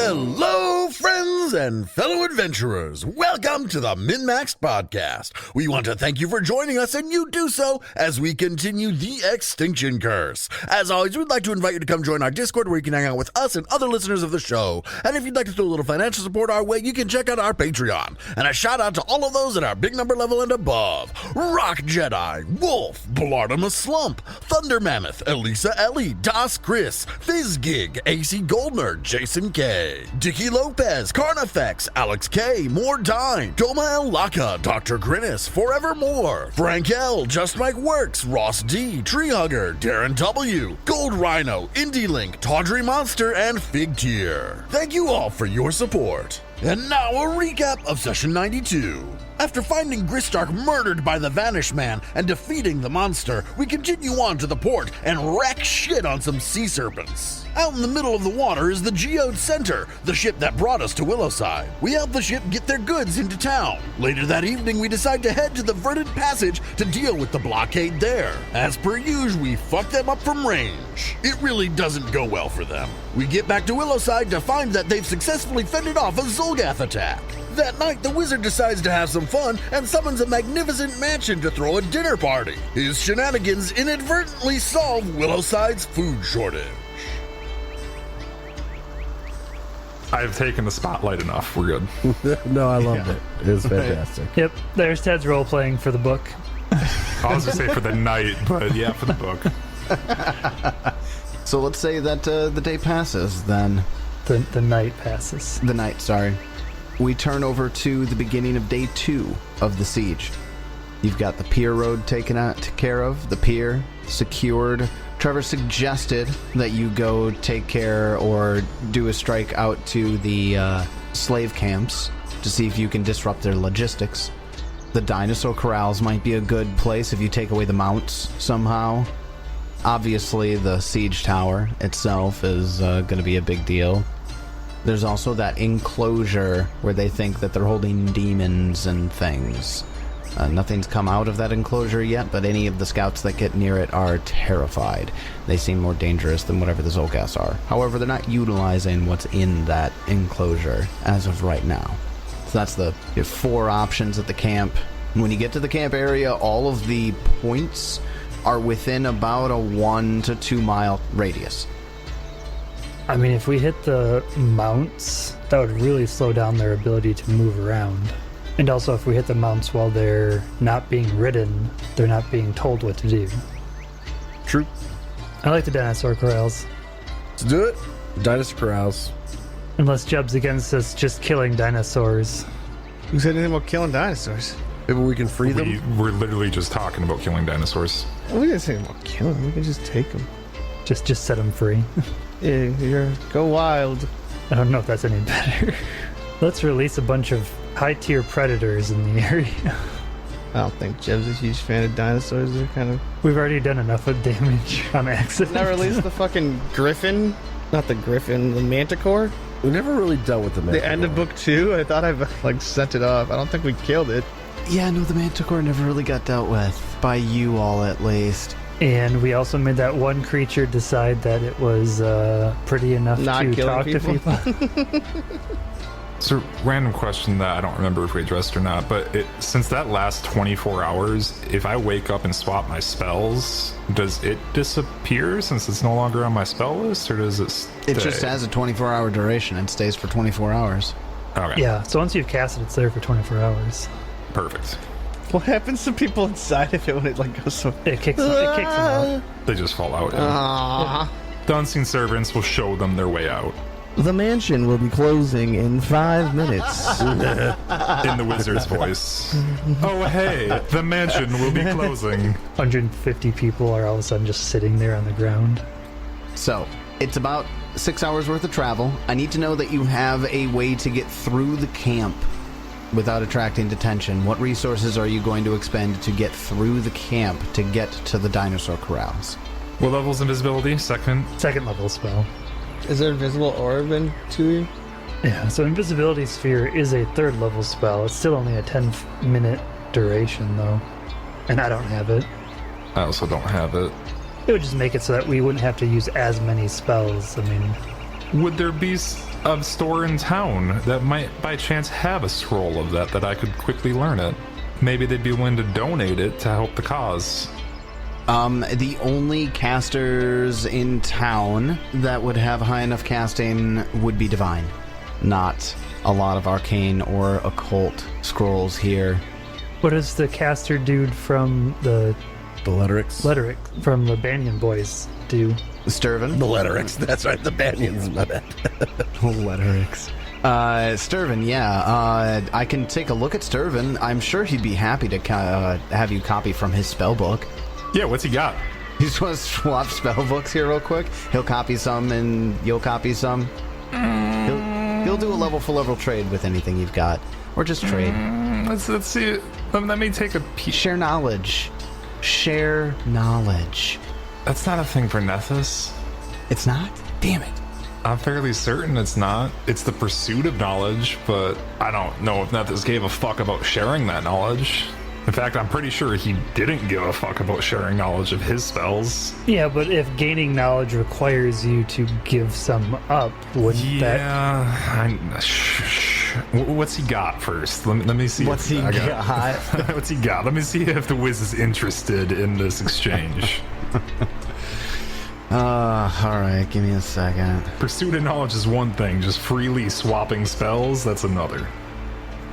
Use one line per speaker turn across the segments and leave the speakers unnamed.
Hello, friends and fellow adventurers. Welcome to the MNmaxed podcast. We want to thank you for joining us, and you do so as we continue the Extinction curse. As always, we'd like to invite you to come join our Discord where you can hang out with us and other listeners of the show. And if you'd like to throw a little financial support our way, you can check out our Patreon. And a shout out to all of those at our big number level and above. Rock Jedi, Wolf, Blartimus Slump, Thunder Mammoth, Elisa Ellie, Das Chris, Fizzgig, AC Goldner, Jason K, Dicky Lopez, Carnifex, Alex K, Mordine, Doma El Laka, Dr. Grinnis, Forevermore, Frank L, Just Mike Works, Ross D, Treehugger, Darren W, Gold Rhino, Indie Link, Tawdry Monster, and Fig Tier. Thank you all for your support. And now a recap of Session 92. After finding Gristark murdered by the Vanish Man and defeating the monster, we continue on to the port and wreck shit on some sea serpents. Out in the middle of the water is the Geode Center, the ship that brought us to Willowside. We help the ship get their goods into town. Later that evening, we decide to head to the Verdant Passage to deal with the blockade there. As per usual, we fuck them up from range. It really doesn't go well for them. We get back to Willowside to find that they've successfully fended off a xulgath attack. That night, the wizard decides to have some fun and summons a magnificent mansion to throw a dinner party. His shenanigans inadvertently solve Willowside's food shortage.
I've taken the spotlight enough. We're good.
No, I loved it. It was fantastic.
Yep, there's Ted's role playing for the book.
I was going to say for the night, but yeah, for the book.
So let's say that the day passes, then.
The night passes.
The night, sorry. We turn over to the beginning of day 2 of the siege. You've got the pier road taken care of, the pier secured. Trevor suggested that you go take care or do a strike out to the slave camps to see if you can disrupt their logistics. The dinosaur corrals might be a good place if you take away the mounts somehow. Obviously, the siege tower itself is going to be a big deal. There's also that enclosure where they think that they're holding demons and things. Nothing's come out of that enclosure yet, but any of the scouts that get near it are terrified. They seem more dangerous than whatever the xulgaths are. However, they're not utilizing what's in that enclosure as of right now. So that's you have 4 options at the camp. When you get to the camp area, all of the points are within about a 1 to 2 mile radius.
I mean, if we hit the mounts, that would really slow down their ability to move around. And also, if we hit the mounts while they're not being ridden, they're not being told what to do.
True.
I like the dinosaur corrals.
Let's do it. Dinosaur corrals.
Unless Jeb's against us just killing dinosaurs.
Who said anything about killing dinosaurs?
Maybe we can free them.
We're literally just talking about killing dinosaurs.
We didn't say about killing them. We can just take them.
Just set them free.
Yeah, go wild.
I don't know if that's any better. Let's release a bunch of high-tier predators in the area.
I don't think Jeb's a huge fan of dinosaurs. They're kind of...
We've already done enough of damage on accident.
Now release the fucking griffin. Not the griffin, the manticore.
We never really dealt with the manticore.
The end of book 2, I thought I've sent it off. I don't think we killed it.
Yeah, no, the manticore never really got dealt with. By you all, at least.
And we also made that one creature decide that it was pretty enough
Not
to
killing
talk to people.
So, random question that I don't remember if we addressed or not, but since that lasts 24 hours, if I wake up and swap my spells, does it disappear since it's no longer on my spell list, or does it stay?
It just has a 24-hour duration and stays for 24 hours.
Okay.
Yeah, so once you've cast it, it's there for 24 hours.
Perfect.
What happens to people inside of it when it goes so...
It kicks them out.
They just fall out.
Ah.
The unseen servants will show them their way out.
The mansion will be closing in 5 minutes.
In the wizard's voice. Oh, hey, the mansion will be closing.
150 people are all of a sudden just sitting there on the ground.
So, it's about 6 hours worth of travel. I need to know that you have a way to get through the camp without attracting detention. What resources are you going to expend to get through the camp to get to the dinosaur corrals?
What level's invisibility? Second
level spell.
Is there invisible orb in 2?
Yeah, so invisibility sphere is a 3rd level spell. It's still only a 10-minute duration, though. And I don't have it.
I also don't have it.
It would just make it so that we wouldn't have to use as many spells. I mean,
Would there be a store in town that might by chance have a scroll of that I could quickly learn it. Maybe they'd be willing to donate it to help the cause.
The only casters in town that would have high enough casting would be divine. Not a lot of arcane or occult scrolls here.
What does the caster dude from the
Letterics?
from the Banyan Boys do?
Sturvin?
The Letterics. That's right. The Banyans. My bad.
Letterics. Sturvin, yeah. I can take a look at Sturvin. I'm sure he'd be happy to have you copy from his spell book.
Yeah, what's he got?
You just want to swap spell books here real quick? He'll copy some and you'll copy some. He'll do a level for level trade with anything you've got. Or just trade.
Let's see. Let me take a peek.
Share knowledge. Share knowledge.
That's not a thing for Nethys.
It's not? Damn it.
I'm fairly certain it's not. It's the pursuit of knowledge, but I don't know if Nethys gave a fuck about sharing that knowledge. In fact, I'm pretty sure he didn't give a fuck about sharing knowledge of his spells.
Yeah, but if gaining knowledge requires you to give some up, wouldn't that...
What's he got first? Let me see.
What's he got?
What's he got? Let me see if the Wiz is interested in this exchange.
Alright, give me a second.
Pursuit of knowledge is one thing, just freely swapping spells, that's another.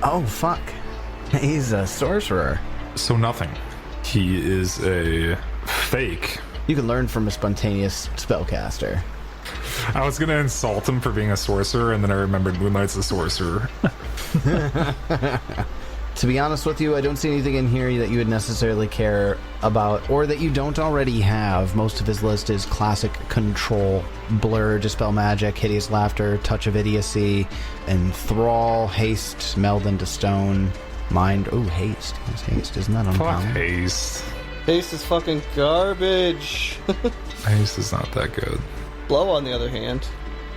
Oh, fuck. He's a sorcerer.
So nothing. He is a fake.
You can learn from a spontaneous spellcaster.
I was gonna insult him for being a sorcerer, and then I remembered Moonlight's a sorcerer.
To be honest with you, I don't see anything in here that you would necessarily care about, or that you don't already have. Most of his list is classic control, blur, dispel magic, hideous laughter, touch of idiocy, enthrall, haste, meld into stone, mind. Oh, haste. Yes, haste. Isn't that uncommon?
Fuck haste.
Haste is fucking garbage.
Haste is not that good.
Blow, on the other hand.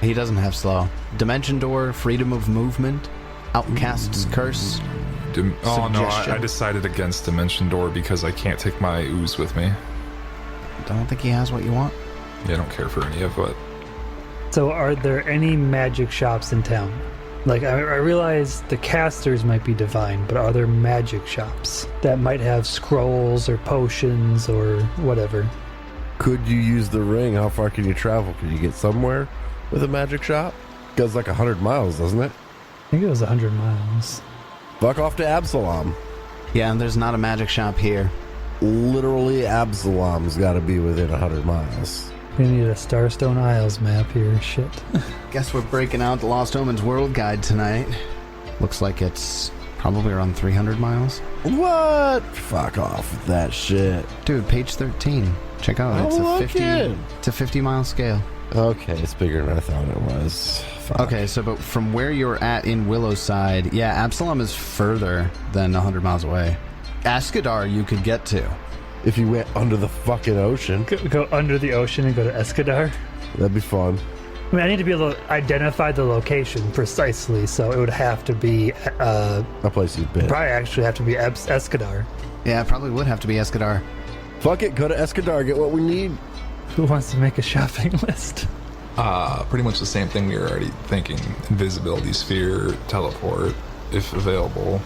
He doesn't have slow. Dimension door, freedom of movement, outcast's curse.
Oh no,
Suggestion.
I decided against Dimension Door because I can't take my ooze with me.
Don't think he has what you want.
Yeah, I don't care for any of it.
So are there any magic shops in town? Like, I realize the casters might be divine, but are there magic shops that might have scrolls or potions or whatever?
Could you use the ring? How far can you travel? Can you get somewhere with a magic shop? It goes like 100 miles, doesn't it?
I think it was 100 miles.
Fuck off to Absalom.
Yeah, and there's not a magic shop here.
Literally, Absalom's got to be within 100 miles.
We need a Starstone Isles map here. Shit.
Guess we're breaking out the Lost Omens World Guide tonight. Looks like it's probably around 300 miles.
What? Fuck off with that shit.
Dude, page 13. Check out. It's a 50 mile scale.
Okay, it's bigger than I thought it was. Fuck.
Okay, so but from where you're at in Willowside, yeah, Absalom is further than 100 miles away. Escadar you could get to.
If you went under the fucking ocean,
Go under the ocean and go to Escadar.
that'd be fun.
I mean, I need to be able to identify the location precisely, so it would have to be,
A place you've been.
probably actually have to be Escadar.
Yeah, it probably would have to be Escadar.
Fuck it, go to Escadar, get what we need.
Who wants to make a shopping list?
Pretty much the same thing we were already thinking. Invisibility sphere, teleport, if available.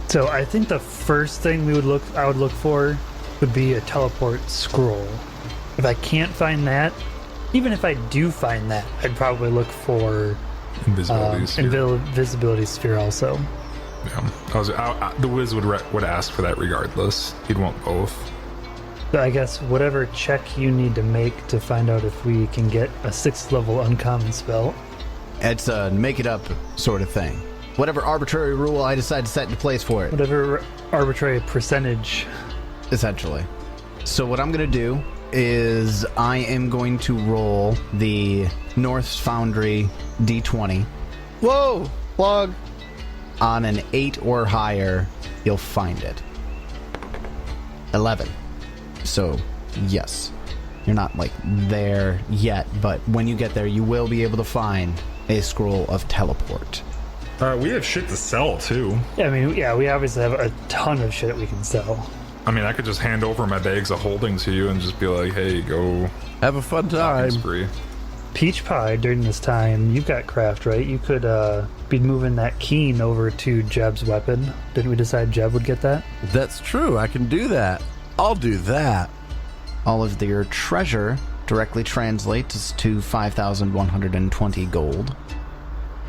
So I think the first thing I would look for would be a teleport scroll. If I can't find that, even if I do find that, I'd probably look for
Invisibility sphere.
invisibility sphere also.
Yeah. The Wiz would ask for that regardless. He'd want both.
So I guess whatever check you need to make to find out if we can get a 6th level uncommon spell.
It's a make it up sort of thing. Whatever arbitrary rule I decide to set into place for it.
Whatever arbitrary percentage.
Essentially. So what I'm going to do is I am going to roll the North Foundry D20.
Whoa! Log.
On an 8 or higher, you'll find it. 11. So, yes. You're not, like, there yet, but when you get there, you will be able to find a scroll of teleport.
We have shit to sell, too.
Yeah, I mean, yeah, we obviously have a ton of shit we can sell.
I mean, I could just hand over my bags of holding to you and just be like, hey, go
Have a fun
shopping
time.
spree.
Peach Pie, during this time, you've got craft, right? You could be moving that keen over to Jeb's weapon. Didn't we decide Jeb would get that?
That's true. I can do that. I'll do that.
All of your treasure directly translates to 5,120 gold.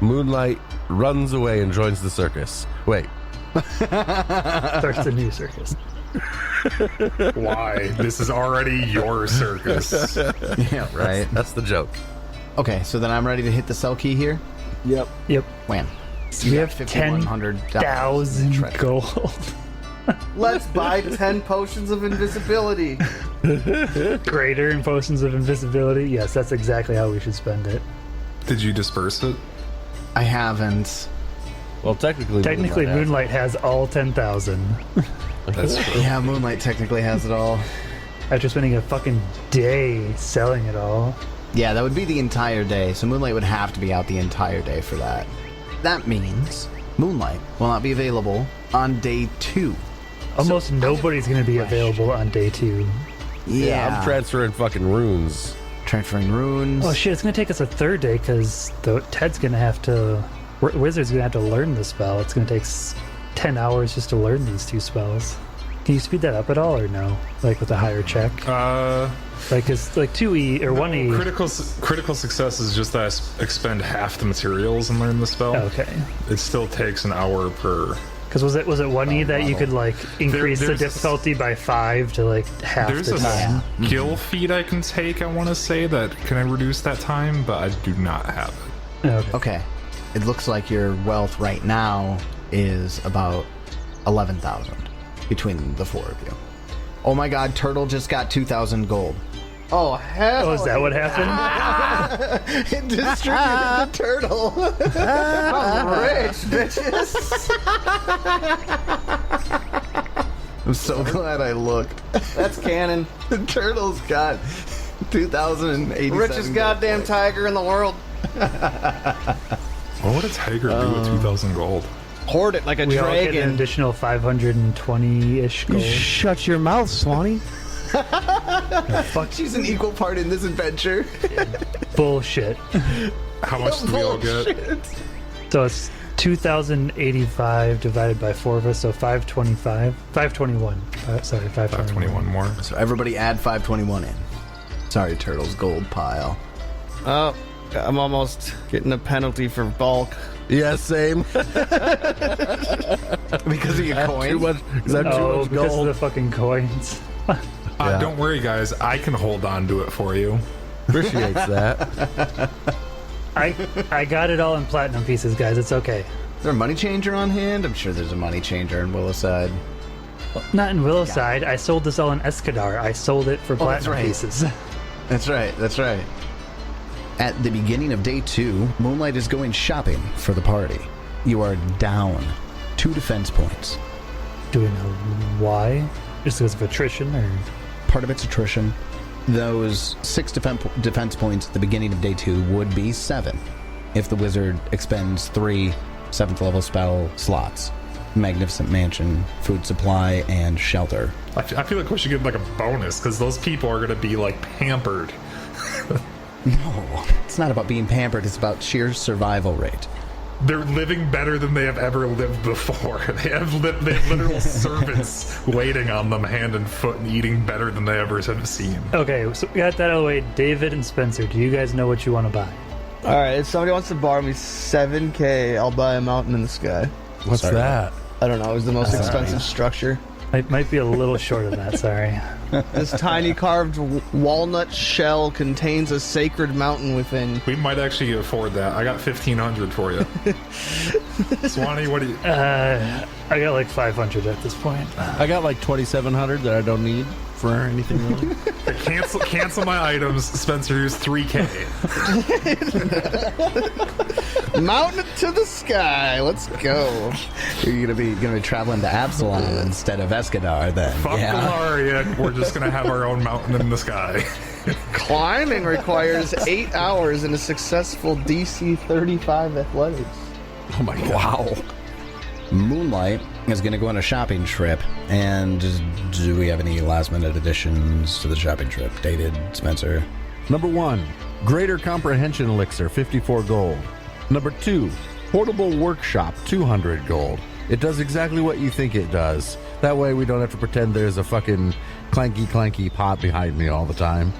Moonlight runs away and joins the circus. Wait.
Starts a new circus.
Why? This is already your circus.
Yeah, right.
That's the joke.
Okay, so then I'm ready to hit the sell key here.
Yep.
Yep.
Wham.
We have
5,100
10,000 gold.
Let's buy 10 potions of invisibility.
Greater in potions of invisibility. Yes, that's exactly how we should spend it.
Did you disperse it?
I haven't.
Well, technically
Moonlight has all 10,000.
That's true.
Yeah, Moonlight technically has it all.
After spending a fucking day selling it all.
Yeah, that would be the entire day, so Moonlight would have to be out the entire day for that. That means Moonlight will not be available on day 2.
Almost nobody's going to be available on day 2.
Yeah, I'm transferring fucking runes.
Transferring runes.
Oh shit, it's going to take us a third day because Ted's going to have to... Wizard's going to have to learn the spell. It's going to take 10 hours just to learn these 2 spells. Can you speed that up at all or no? Like with a higher check? Like, it's like 2E or 1E.
Critical success is just that I expend half the materials and learn the spell.
Okay.
It still takes an hour per.
Because was it 1E that you could like increase the difficulty by 5 to like half
There's
the
a
time?
skill feat I can take, I want to say, that can I reduce that time, but I do not have it.
Okay. It looks like your wealth right now is about 11,000 between the 4 of you. Oh my god, Turtle just got 2,000 gold.
Oh, hell.
Oh, is that what happened?
It distributed the turtle. I'm rich, bitches.
I'm so glad I looked.
That's canon.
The Turtle's got 2,087
Richest
gold.
goddamn tiger in the world.
What would a tiger do with 2,000 gold?
Hoard it like a
We all get an
dragon.
additional 520-ish gold.
Shut your mouth, Swanee.
Fuck
She's an equal part in this adventure.
bullshit.
How much do we all get?
So it's 2,085 divided by 4 of us, so 525. 521. Sorry, 521.
521 more.
So everybody add 521 in. Sorry, Turtle's gold pile.
Oh, I'm almost getting a penalty for bulk.
Yeah, same.
Because of your
Too
coins?
much. Is that too
Oh,
much
because
gold?
of the fucking coins.
Yeah.
Don't worry, guys. I can hold on to it for you.
Appreciates that.
I got it all in platinum pieces, guys. It's okay.
Is there a money changer on hand? I'm sure there's a money changer in Willowside.
Not in Willowside. I sold this all in Escadar. I sold it for
that's
platinum
right.
pieces.
That's right. At the beginning of day 2, Moonlight is going shopping for the party. You are down 2 defense points.
Do we know why? Just because of attrition, or
Part of it's attrition. Those 6 defense points at the beginning of day 2 would be 7 if the wizard expends 3 7th level spell slots. Magnificent Mansion, Food Supply, and Shelter.
I feel like we should get like a bonus because those people are going to be like pampered.
No, it's not about being pampered, it's about sheer survival rate.
They're living better than they have ever lived before. They have literal servants waiting on them hand and foot and eating better than they ever have seen.
okay. So we got that out of the way. David and Spencer, do you guys know what you want to buy?
All right, if somebody wants to borrow me 7K, I'll buy a mountain in the sky.
What's that?
I don't know. It was the most expensive structure.
I might be a little short of that. Sorry.
This tiny carved walnut shell contains a sacred mountain within.
We might actually afford that. I got 1,500 for you. Swanee, what do you...
I got like 500 at this point.
I got like 2,700 that I don't need for anything really.
Cancel my items. Spencer, here's 3K.
Mountain to the sky. Let's go.
You're gonna be traveling to Absalom instead of Escadar then.
Fuck
yeah.
Galaria. We're just gonna have our own mountain in the sky.
Climbing requires 8 hours and a successful DC 35 athletics.
Oh my god.
Wow. Moonlight is gonna go on a shopping trip, and do we have any last minute additions to the shopping trip? Dated, Spencer?
Number 1, Greater Comprehension Elixir, 54 gold. Number 2, Portable Workshop, 200 gold. It does exactly what you think it does. That way we don't have to pretend there's a fucking clanky pot behind me all the time.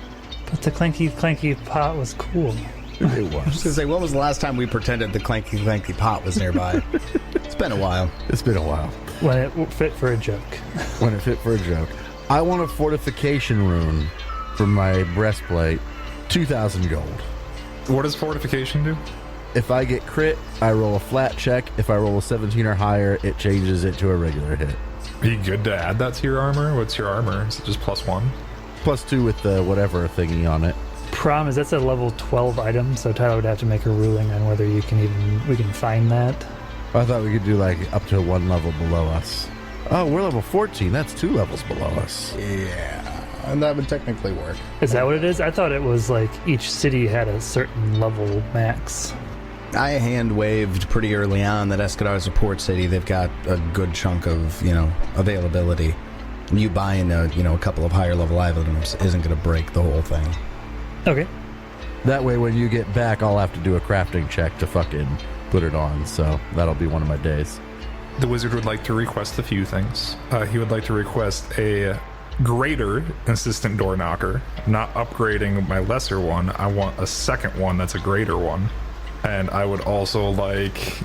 But the clanky pot was cool.
It
I was
was.
going to say, when was the last time we pretended the clanky pot was nearby? It's been a while.
It's been a while.
When it fit for a joke.
When it fit for a joke. I want a fortification rune for my breastplate, 2,000 gold.
What does fortification do?
If I get crit, I roll a flat check. If I roll a 17 or higher, it changes it to a regular hit.
Are you good to add that to your armor? What's your armor? Is it just +1?
+2 with the whatever thingy on it.
Problem is that's a level 12 item, so Tyler would have to make a ruling on whether we can find that.
I thought we could do like up to 1 level below us. Oh, we're level 14. That's 2 levels below us.
Yeah, and that would technically work.
Is that what it is? I thought it was like each city had a certain level max.
I hand-waved pretty early on that Escadar's a port city. They've got a good chunk of, availability. You buying a couple of higher-level items isn't going to break the whole thing.
Okay.
That way, when you get back, I'll have to do a crafting check to fucking put it on. So that'll be one of my days.
The wizard would like to request a few things. He would like to request a greater assistant door knocker. Not upgrading my lesser one. I want a second one that's a greater one. And I would also like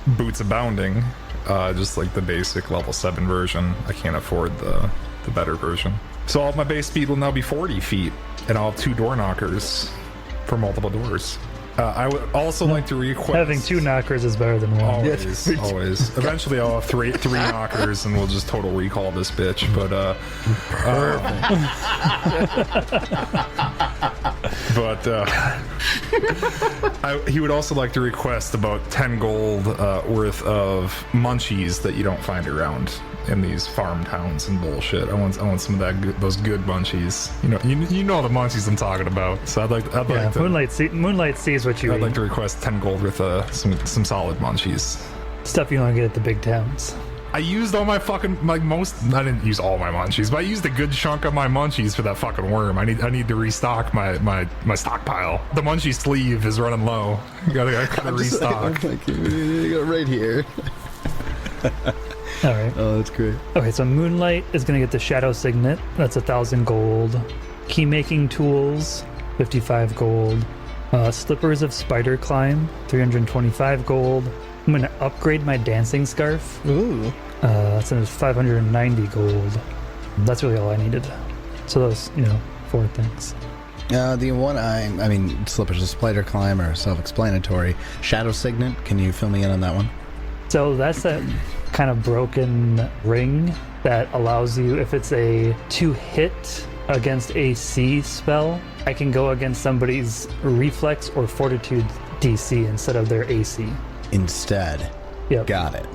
boots abounding, just like the basic level 7 version. I can't afford the better version. So all of my base speed will now be 40 feet, and I'll have 2 door knockers for multiple doors. I would also like to request...
Having 2 knockers is better than 1.
Always. Eventually I'll have three knockers, and we'll just total recall this bitch, but he would also like to request about 10 gold worth of munchies that you don't find around in these farm towns and bullshit. I want some of those good munchies. You know the munchies I'm talking about. So I'd like to
Moonlight sees what you
I'd
eat.
like to request 10 gold worth of some solid munchies.
Stuff you don't get at the big towns.
I used all my fucking I didn't use all my munchies, but I used a good chunk of my munchies for that fucking worm. I need to restock my stockpile. The munchie sleeve is running low. Gotta restock.
Right here.
All right.
Oh, that's great.
Okay, so Moonlight is going to get the Shadow Signet. That's 1,000 gold. Key making tools, 55 gold. Slippers of Spider Climb, 325 gold. I'm going to upgrade my dancing scarf.
Ooh.
So 590 gold. That's really all I needed. So those, 4 things.
The one Slippers of Spider Climb are self-explanatory. Shadow Signet, can you fill me in on that one?
So that's that kind of broken ring that allows you, if it's a 2-hit against AC spell, I can go against somebody's reflex or fortitude DC instead of their AC.
Instead.
Yep.
Got it.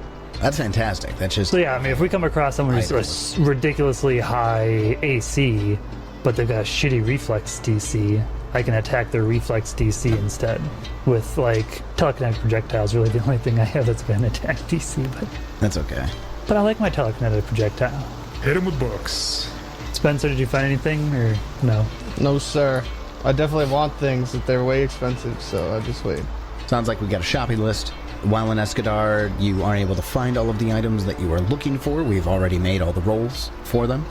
That's fantastic. That's just...
So yeah, I mean, if we come across someone who's a ridiculously high AC, but they've got a shitty reflex DC, I can attack their reflex DC instead. With, telekinetic projectiles, really the only thing I have that's been attack DC, but...
That's okay.
But I like my telekinetic projectile.
Hit him with books.
Spencer, did you find anything, or no?
No, sir. I definitely want things, but they're way expensive, so I'll just wait.
Sounds like we got a shopping list. While in Escadar, you aren't able to find all of the items that you are looking for. We've already made all the rolls for them.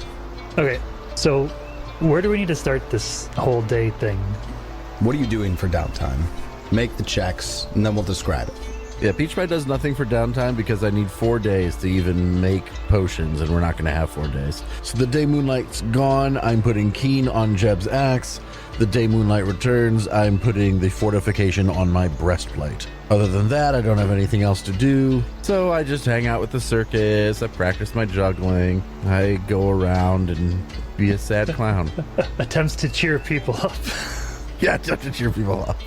Okay, so where do we need to start this whole day thing?
What are you doing for downtime? Make the checks, and then we'll describe it.
Yeah, Peach Pie does nothing for downtime because I need 4 days to even make potions, and we're not going to have 4 days. So the day Moonlight's gone, I'm putting Keen on Jeb's axe. The day Moonlight returns, I'm putting the fortification on my breastplate. Other than that, I don't have anything else to do. So I just hang out with the circus, I practice my juggling, I go around and be a sad clown.
Attempts to cheer people up.
Yeah, just to cheer people up.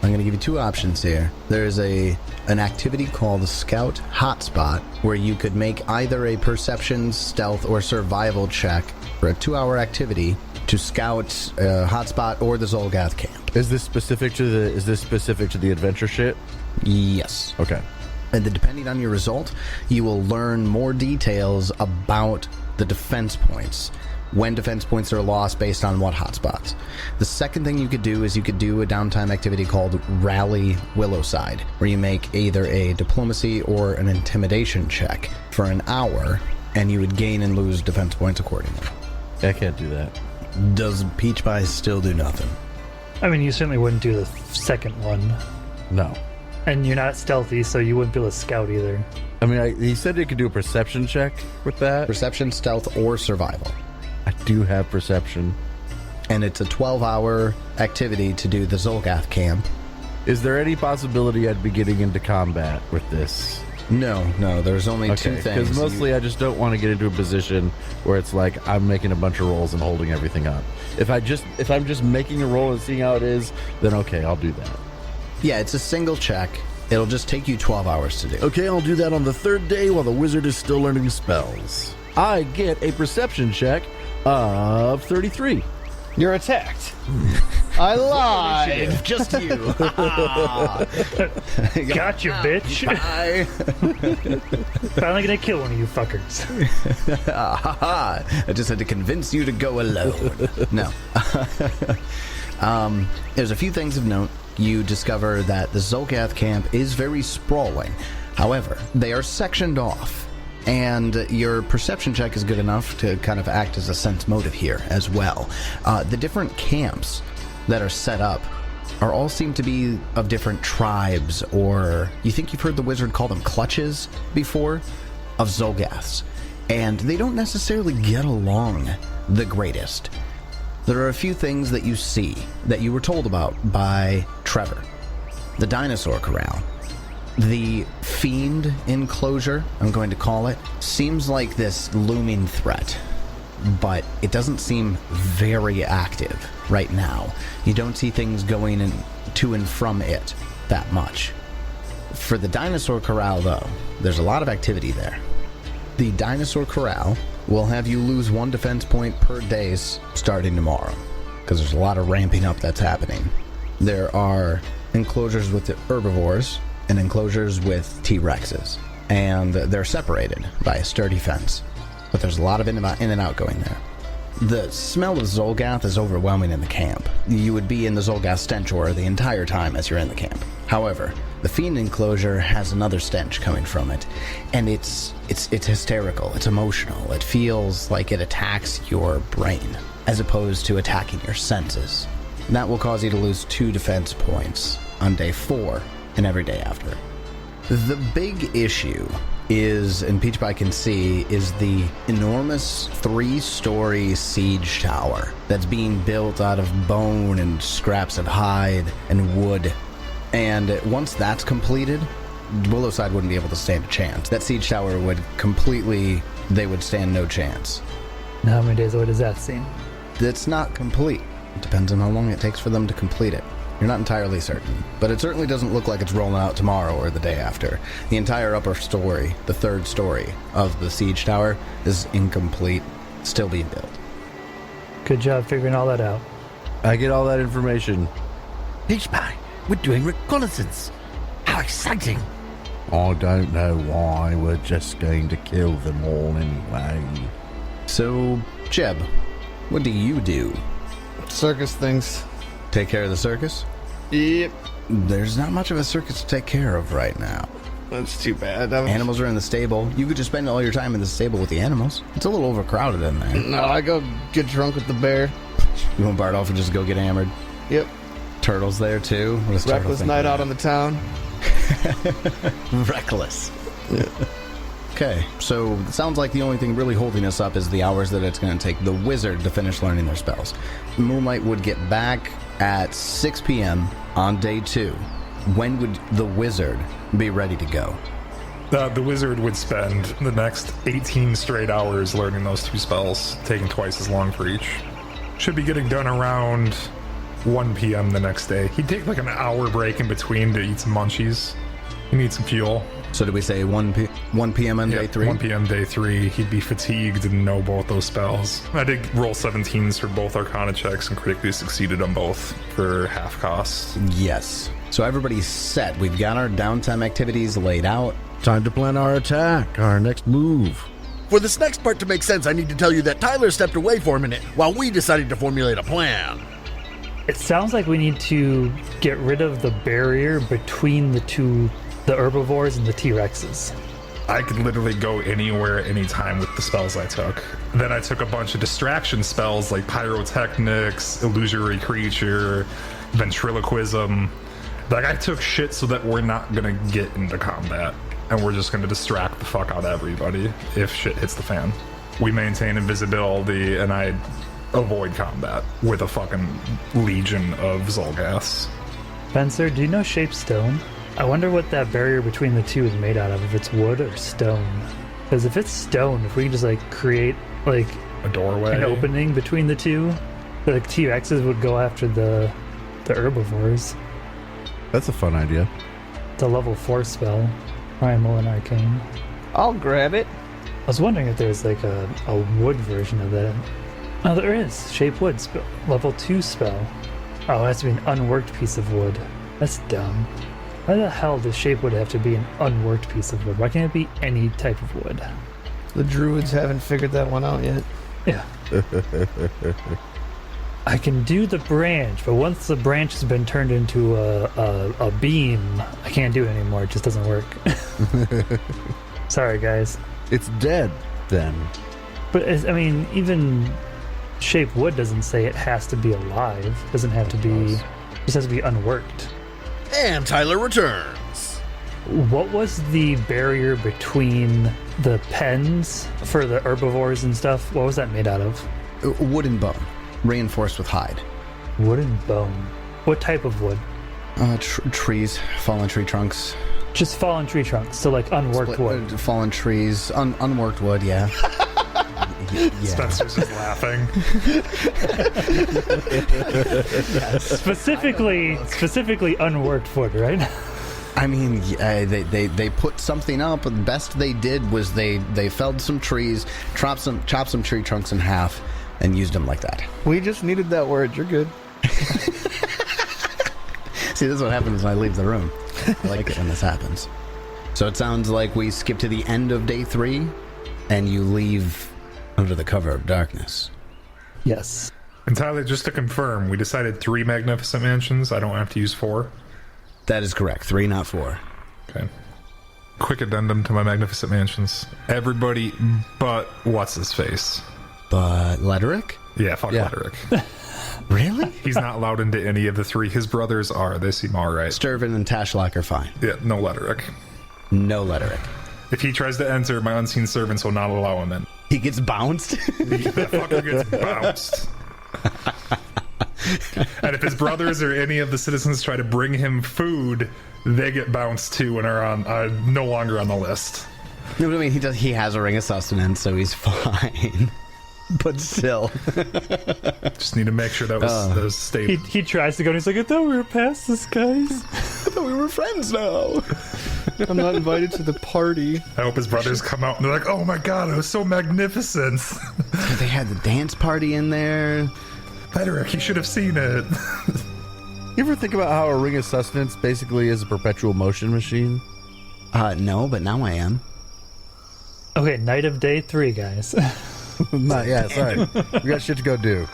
I'm going to give you 2 options here. There's an activity called the Scout Hotspot, where you could make either a perception, stealth, or survival check for a 2-hour activity to scout Hotspot or the Xulgath camp.
Is this specific to the adventure shit?
Yes.
Okay.
And then depending on your result, you will learn more details about the defense points. when defense points are lost based on what hotspots. The second thing you could do is you could do a downtime activity called Rally Willowside, where you make either a diplomacy or an intimidation check for an hour, and you would gain and lose defense points accordingly.
I can't do that.
Does Peach Pie still do nothing?
I mean, you certainly wouldn't do the second one.
No.
And you're not stealthy, so you wouldn't be able to scout either.
I mean, he said you could do a perception check with that.
Perception, stealth, or survival.
I do have perception.
And it's a 12-hour activity to do the Xulgath camp.
Is there any possibility I'd be getting into combat with this?
No, there's only two things.
Because mostly I just don't want to get into a position where it's like I'm making a bunch of rolls and holding everything up. If I'm just making a roll and seeing how it is, then okay, I'll do that.
Yeah, it's a single check. It'll just take you 12 hours to do.
Okay, I'll do that on the third day while the wizard is still learning spells.
I get a perception check of 33.
You're attacked. I lied.
Just you.
Gotcha, bitch.
Bye.
Finally gonna kill one of you fuckers.
I just had to convince you to go alone. No. There's a few things of note. You discover that the Xulgath camp is very sprawling. However, they are sectioned off. And your perception check is good enough to kind of act as a sense motive here as well. The different camps that are set up are all seem to be of different tribes, or you think you've heard the wizard call them clutches before, of Xulgaths. And they don't necessarily get along the greatest. There are a few things that you see that you were told about by Trevor. The dinosaur corral. The fiend enclosure, I'm going to call it, seems like this looming threat, but it doesn't seem very active right now. You don't see things going to and from it that much. For the dinosaur corral, though, there's a lot of activity there. The dinosaur corral will have you lose 1 defense point per day starting tomorrow, because there's a lot of ramping up that's happening. There are enclosures with the herbivores, and enclosures with T-Rexes, and they're separated by a sturdy fence, but there's a lot of in and out going there. The smell of Xulgath is overwhelming in the camp. You would be in the Xulgath stench aura the entire time as you're in the camp. However, the fiend enclosure has another stench coming from it, and it's hysterical, it's emotional. It feels like it attacks your brain as opposed to attacking your senses. And that will cause you to lose 2 defense points on day 4 and every day after. The big issue is, and Peach Pie can see, is the enormous 3-story siege tower that's being built out of bone and scraps of hide and wood. And once that's completed, Willowside wouldn't be able to stand a chance. That siege tower would they would stand no chance.
Now, how many days away does that seem?
It's not complete. It depends on how long it takes for them to complete it. You're not entirely certain, but it certainly doesn't look like it's rolling out tomorrow or the day after. The entire upper story, the 3rd story of the siege tower, is incomplete, still being built.
Good job figuring all that out.
I get all that information.
Peach Pie, we're doing reconnaissance. How exciting!
I don't know why. We're just going to kill them all anyway.
So, Jeb, what do you do?
Circus things.
Take care of the circus?
Yep.
There's not much of a circus to take care of right now.
That's too bad.
Animals are in the stable. You could just spend all your time in the stable with the animals. It's a little overcrowded in there.
No, I go get drunk with the bear.
You want Bart off and just go get hammered?
Yep.
Turtle's there too? What does Turtle
Reckless
think
night
of
out on the town.
Reckless. Yeah. Okay, so it sounds like the only thing really holding us up is the hours that it's going to take the wizard to finish learning their spells. Moonlight would get back at 6 p.m. on day 2. When would the wizard be ready to go?
The wizard would spend the next 18 straight hours learning those 2 spells, taking twice as long for each. Should be getting done around 1 p.m. the next day. He'd take like an hour break in between to eat some munchies. He needs some fuel.
So did we say 1 p.m. on day 3?
1 p.m. day 3. He'd be fatigued and know both those spells. I did roll 17s for both Arcana checks and critically succeeded on both for half cost.
Yes. So everybody's set. We've got our downtime activities laid out.
Time to plan our attack, our next move.
For this next part to make sense, I need to tell you that Tyler stepped away for a minute while we decided to formulate a plan.
It sounds like we need to get rid of the barrier between the herbivores and the T-Rexes.
I could literally go anywhere, anytime with the spells I took. Then I took a bunch of distraction spells like Pyrotechnics, Illusory Creature, Ventriloquism. Like, I took shit so that we're not gonna get into combat, and we're just gonna distract the fuck out of everybody if shit hits the fan. We maintain invisibility, and I avoid combat with a fucking legion of xulgaths.
Spencer, do you know Shape Stone? I wonder what that barrier between the two is made out of, if it's wood or stone. Because if it's stone, if we can just like create like
A doorway.
an opening between the two, the T-Rexes would go after the herbivores.
That's a fun idea.
It's a level 4 spell, Primal and Arcane.
I'll grab it.
I was wondering if there's like a wood version of that. Oh, there is. Shape Wood, level 2 spell. Oh, it has to be an unworked piece of wood. That's dumb. Why the hell does Shape Wood have to be an unworked piece of wood? Why can't it be any type of wood?
The druids haven't figured that one out yet.
Yeah. I can do the branch, but once the branch has been turned into a beam, I can't do it anymore. It just doesn't work. Sorry, guys.
It's dead, then.
But, even Shape Wood doesn't say it has to be alive. It doesn't have to be... It just has to be unworked.
And Tyler returns.
What was the barrier between the pens for the herbivores and stuff? What was that made out of?
Wooden bone, reinforced with hide.
Wooden bone. What type of wood?
Trees, fallen tree trunks.
Just fallen tree trunks, so like unworked wood.
Fallen trees, unworked wood, yeah. Yeah.
Spencer's just laughing.
Specifically unworked wood, right?
I mean, they put something up, and the best they did was they felled some trees, chopped some tree trunks in half, and used them like that.
We just needed that word. You're good.
See, this is what happens when I leave the room. I like it when this happens. So it sounds like we skip to the end of day 3, and you leave under the cover of darkness.
Yes.
And Tyler, just to confirm, we decided 3 magnificent mansions. I don't have to use 4.
That is correct. 3, not 4.
Okay. Quick addendum to my magnificent mansions. Everybody but what's his face?
But Lederick?
Yeah, fuck Lederick.
Really?
He's not allowed into any of the 3. His brothers are. They seem all right.
Sturvin and Tashlock are fine.
Yeah, no Lederick.
No Lederick.
If he tries to enter, my unseen servants will not allow him in.
He gets bounced?
That fucker gets bounced. And if his brothers or any of the citizens try to bring him food, they get bounced too and are no longer on the list.
No, but I mean, he has a ring of sustenance, so he's fine. But still.
Just need to make sure that was stable.
He tries to go and he's like, I thought we were past this, guys.
I thought we were friends now.
I'm not invited to the party.
I hope his brothers come out and they're like, oh my god, it was so magnificent.
They had the dance party in there.
Lederick, you should have seen it.
You ever think about how a ring of sustenance basically is a perpetual motion machine?
No, but now I am.
Okay, night of day 3, guys.
Not yet, sorry. We got shit to go do.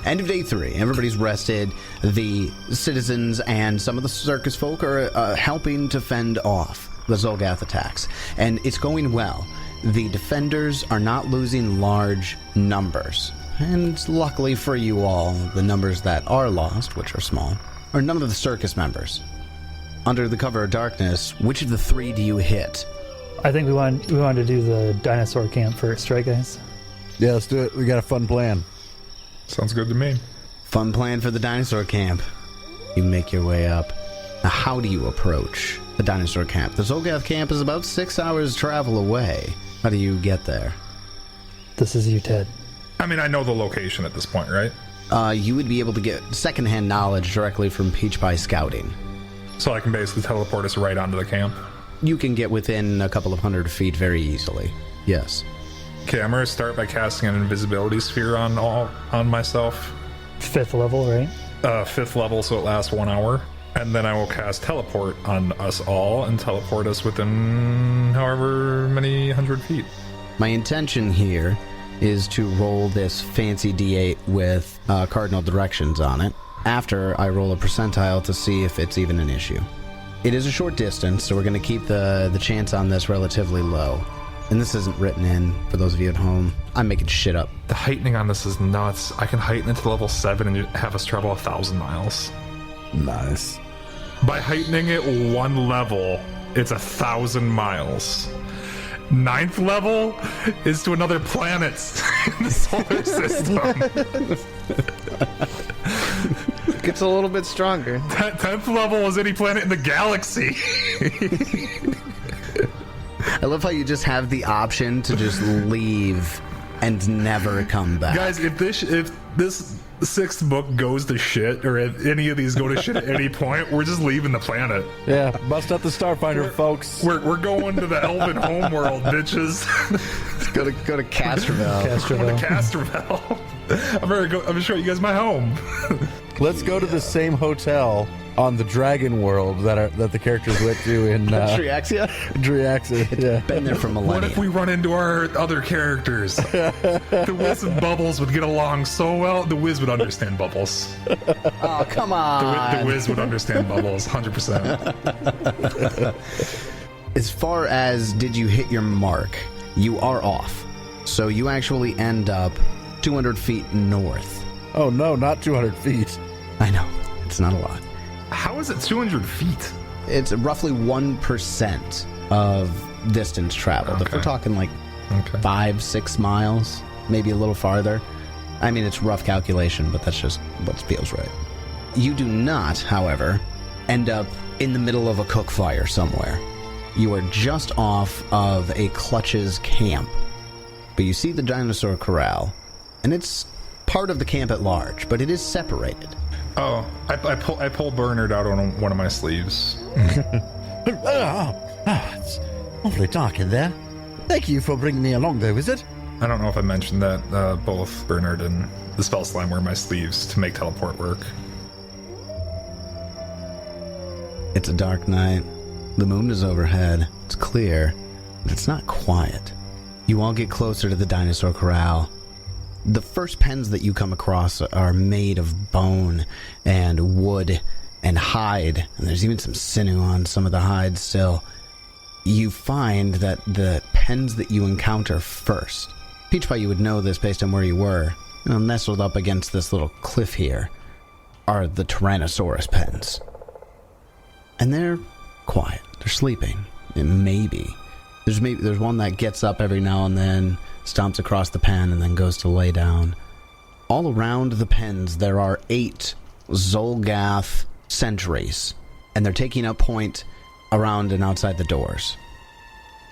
End of day 3. Everybody's rested. The citizens and some of the circus folk are helping to fend off the xulgath attacks. And it's going well. The defenders are not losing large numbers. And luckily for you all, the numbers that are lost, which are small, are none of the circus members. Under the cover of darkness, which of the 3 do you hit?
I think we want to do the dinosaur camp first, right, guys?
Yeah, let's do it. We got a fun plan.
Sounds good to me.
Fun plan for the dinosaur camp. You make your way up. Now, how do you approach the dinosaur camp? The xulgath camp is about 6 hours travel away. How do you get there?
This is you, Ted.
I mean, I know the location at this point, right?
You would be able to get secondhand knowledge directly from Peach Pie scouting.
So I can basically teleport us right onto the camp.
You can get within a couple of 100 feet very easily. Yes.
Okay, I'm going to start by casting an invisibility sphere on myself.
5th level, right?
5th level, so it lasts 1 hour. And then I will cast teleport on us all and teleport us within however many 100 feet.
My intention here is to roll this fancy D8 with cardinal directions on it after I roll a percentile to see if it's even an issue. It is a short distance, so we're going to keep the chance on this relatively low. And this isn't written in for those of you at home. I'm making shit up.
The heightening on this is nuts. I can heighten it to level 7 and have us travel 1,000 miles.
Nice.
By heightening it 1 level, it's 1,000 miles. 9th level is to another planet in the solar system.
Gets a little bit stronger.
10th level is any planet in the galaxy.
I love how you just have the option to just leave and never come back.
Guys, if this 6th book goes to shit, or if any of these go to shit at any point, we're just leaving the planet.
Yeah, bust up the Starfinder, folks.
We're going to the Elven homeworld, bitches.
go to Castrovel.
Going to Castrovel. I'm gonna show you guys my home.
Let's go to the same hotel on the Dragon World that the characters went to in
Triaxia?
Triaxia. Yeah.
Been there for millennia.
What if we run into our other characters? The Wiz and Bubbles would get along so well. The Wiz would understand Bubbles.
Oh, come on.
The Wiz would understand Bubbles, 100%.
As far as did you hit your mark, you are off. So you actually end up 200 feet north.
Oh no, not 200 feet.
I know, it's not a lot.
How is it 200 feet?
It's roughly 1% of distance traveled. If
Okay.
we're talking like
Okay.
5-6 miles, maybe a little farther. I mean, it's rough calculation, but that's just what feels right. You do not, however, end up in the middle of a cook fire somewhere. You are just off of a Clutch's camp. But you see the dinosaur corral, and it's part of the camp at large, but it is separated.
Oh, I pull Bernard out on one of my sleeves.
It's awfully dark in there. Thank you for bringing me along, though, wizard.
I don't know if I mentioned that both Bernard and the spell slime wear my sleeves to make teleport work.
It's a dark night. The moon is overhead. It's clear, but it's not quiet. You all get closer to the dinosaur corral. The first pens that you come across are made of bone and wood and hide, and there's even some sinew on some of the hide still. You find that the pens that you encounter first, Peach Pie, you would know this based on where you were, nestled up against this little cliff here, are the Tyrannosaurus pens. And they're quiet. They're sleeping. And maybe there's one that gets up every now and then, stomps across the pen, and then goes to lay down. All around the pens, there are 8 xulgath sentries, and they're taking up point around and outside the doors.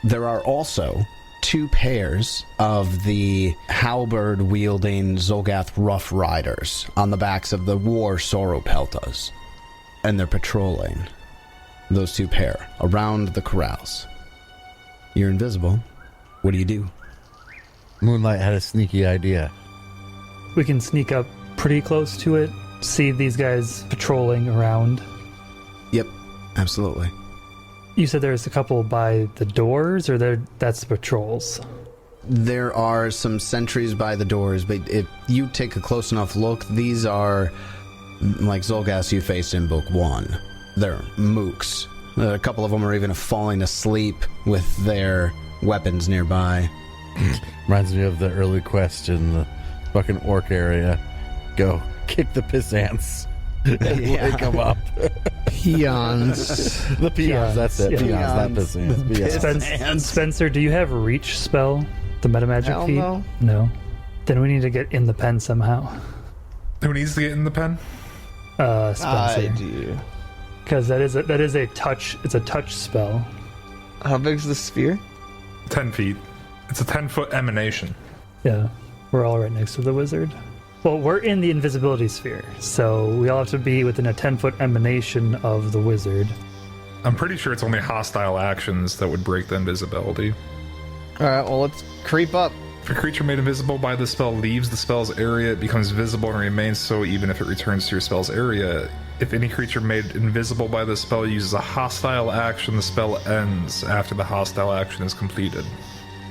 There are also 2 pairs of the halberd-wielding xulgath rough riders on the backs of the war sauropeltas, and they're patrolling. Those 2 pair around the corrals. You're invisible. What do?
Moonlight had a sneaky idea.
We can sneak up pretty close to it, see these guys patrolling around.
Yep, absolutely.
You said there's a couple by the doors, or that's the patrols?
There are some sentries by the doors, but if you take a close enough look, these are like xulgaths you faced in Book 1. They're mooks. A couple of them are even falling asleep with their weapons nearby.
Reminds me of the early quest in the fucking orc area. Go kick the piss ants.
Yeah.
Wake them up.
Peons.
The peons, that's it.
Yeah.
Peons, not piss ants. Peons.
Spencer, do you have a reach spell? The metamagic
Hell
feat?
no.
No. Then we need to get in the pen somehow.
Who needs to get in the pen?
I
Spencer.
do.
Because that is a touch. It's a touch spell.
How big's the sphere?
10 feet. It's a 10-foot emanation.
Yeah, we're all right next to the wizard. Well, we're in the invisibility sphere, so we all have to be within a 10-foot emanation of the wizard.
I'm pretty sure it's only hostile actions that would break the invisibility.
Alright, well, let's creep up.
If a creature made invisible by the spell leaves the spell's area, it becomes visible and remains so even if it returns to your spell's area. If any creature made invisible by the spell uses a hostile action, the spell ends after the hostile action is completed.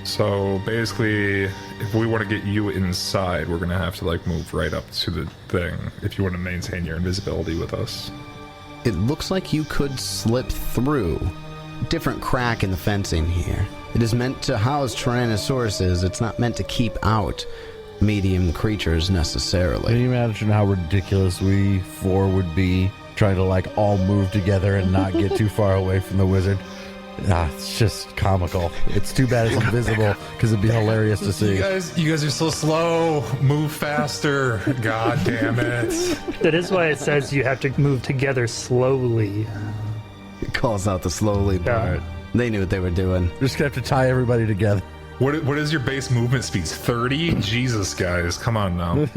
So basically, if we want to get you inside, we're gonna have to like move right up to the thing if you want to maintain your invisibility with us.
It looks like you could slip through. Different crack in the fencing here. It is meant to house Tyrannosauruses. It's not meant to keep out medium creatures necessarily.
Can you imagine how ridiculous we four would be trying to like all move together and not get too far away from the wizard? It's just comical. It's too bad it's invisible because it'd be hilarious to see.
You guys are so slow. Move faster. God damn it.
That is why it says you have to move together slowly.
It calls out the slowly part. They knew what they were doing.
Just have to tie everybody together.
What is your base movement speed? 30? Jesus, guys. Come on now.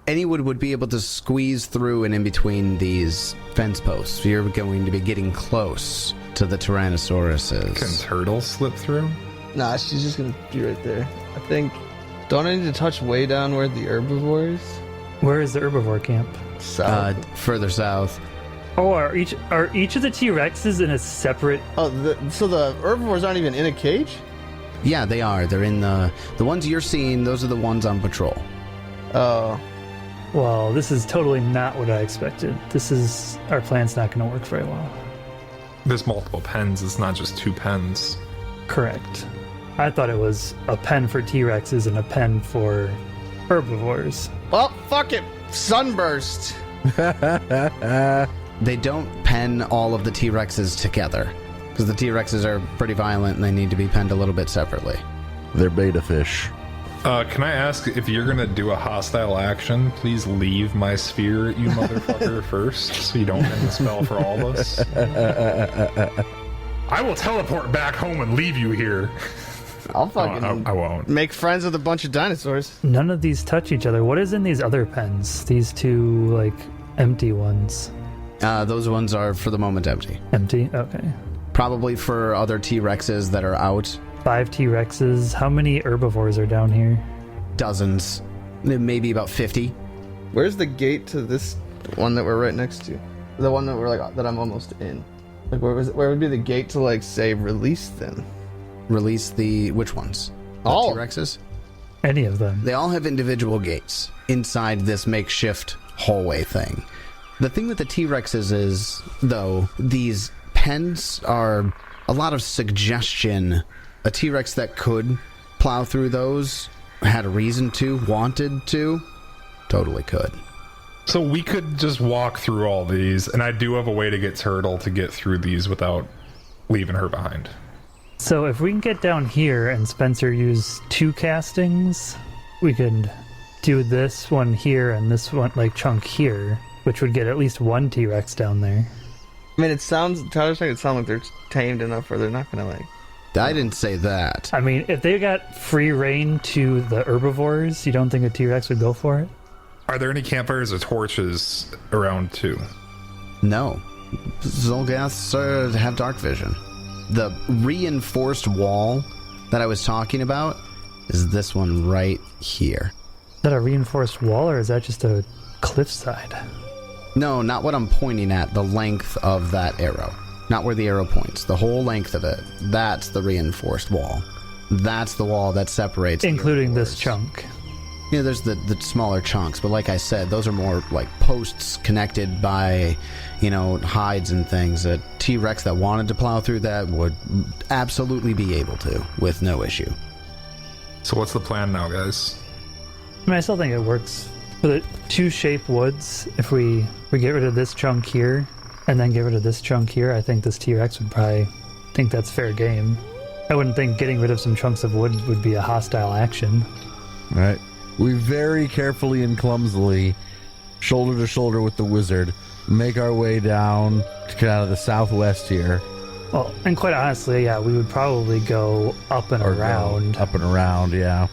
Anyone would be able to squeeze through and in between these fence posts. You're going to be getting close to the Tyrannosauruses.
Can turtles slip through?
Nah, she's just gonna be right there. I think. Don't I need to touch way down where the herbivores?
Where is the herbivore camp?
South.
Further south.
Oh, are each of the T-Rexes in a separate?
Oh, so the herbivores aren't even in a cage?
Yeah, they are. They're in the ones you're seeing. Those are the ones on patrol.
Oh.
Well, this is totally not what I expected. Our plan's not going to work very well.
There's multiple pens. It's not just 2 pens.
Correct. I thought it was a pen for T-Rexes and a pen for herbivores.
Well, fuck it. Sunburst.
They don't pen all of the T-Rexes together because the T-Rexes are pretty violent and they need to be penned a little bit separately.
They're beta fish.
Can I ask if you're gonna do a hostile action, please leave my sphere, you motherfucker, first, so you don't end the spell for all of us? I will teleport back home and leave you here.
I'll fucking
I won't.
make friends with a bunch of dinosaurs.
None of these touch each other. What is in these other pens? These two, like, empty ones.
Those ones are for the moment empty.
Empty? Okay.
Probably for other T-Rexes that are out.
5 T-Rexes. How many herbivores are down here?
Dozens. Maybe about 50.
Where's the gate to this one that we're right next to? The one that we're like that I'm almost in. Like where would be the gate to like say release them?
Release which ones?
All.
T-Rexes?
Any of them.
They all have individual gates inside this makeshift hallway thing. The thing with the T-Rexes is, though, these pens are a lot of suggestion. A T-Rex that could plow through those, had a reason to, wanted to, totally could.
So we could just walk through all these, and I do have a way to get Turtle to get through these without leaving her behind.
So if we can get down here and Spencer use 2 castings, we could do this one here and this one, like, chunk here, which would get at least 1 T-Rex down there.
I mean, Tyler's making it sound like they're tamed enough where they're not gonna like.
I didn't say that.
I mean, if they got free reign to the herbivores, you don't think a T-Rex would go for it?
Are there any campfires or torches around too?
No. Xulgaths have dark vision. The reinforced wall that I was talking about is this one right here.
Is that a reinforced wall, or is that just a cliffside?
No, not what I'm pointing at, the length of that arrow. Not where the arrow points, the whole length of it. That's the reinforced wall. That's the wall that separates.
Including this chunk.
Yeah, there's the smaller chunks, but like I said, those are more like posts connected by, hides and things. A T-Rex that wanted to plow through that would absolutely be able to, with no issue.
So what's the plan now, guys?
I mean, I still think it works. For the 2-shaped woods, if we get rid of this chunk here, and then get rid of this chunk here, I think this T-Rex would probably think that's fair game. I wouldn't think getting rid of some chunks of wood would be a hostile action.
All right. We very carefully and clumsily, shoulder to shoulder with the wizard, make our way down to kind of the southwest here.
Well, and quite honestly, yeah, we would probably go up and around.
Up and around, yeah.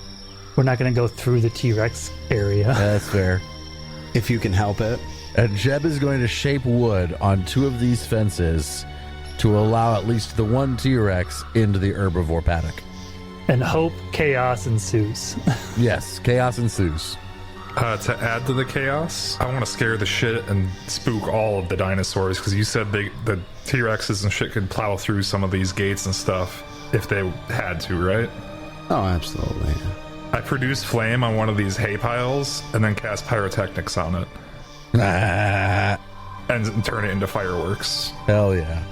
We're not going to go through the T-Rex area.
That's fair.
If you can help it.
And Jeb is going to shape wood on 2 of these fences to allow at least the 1 T-Rex into the herbivore paddock.
And hope chaos ensues.
Yes, chaos ensues.
To add to the chaos, I want to scare the shit and spook all of the dinosaurs, because you said the T-Rexes and shit could plow through some of these gates and stuff. if they had to, right?
Oh, absolutely.
I produce flame on one of these hay piles and then cast pyrotechnics on it and turn it into fireworks.
Hell yeah.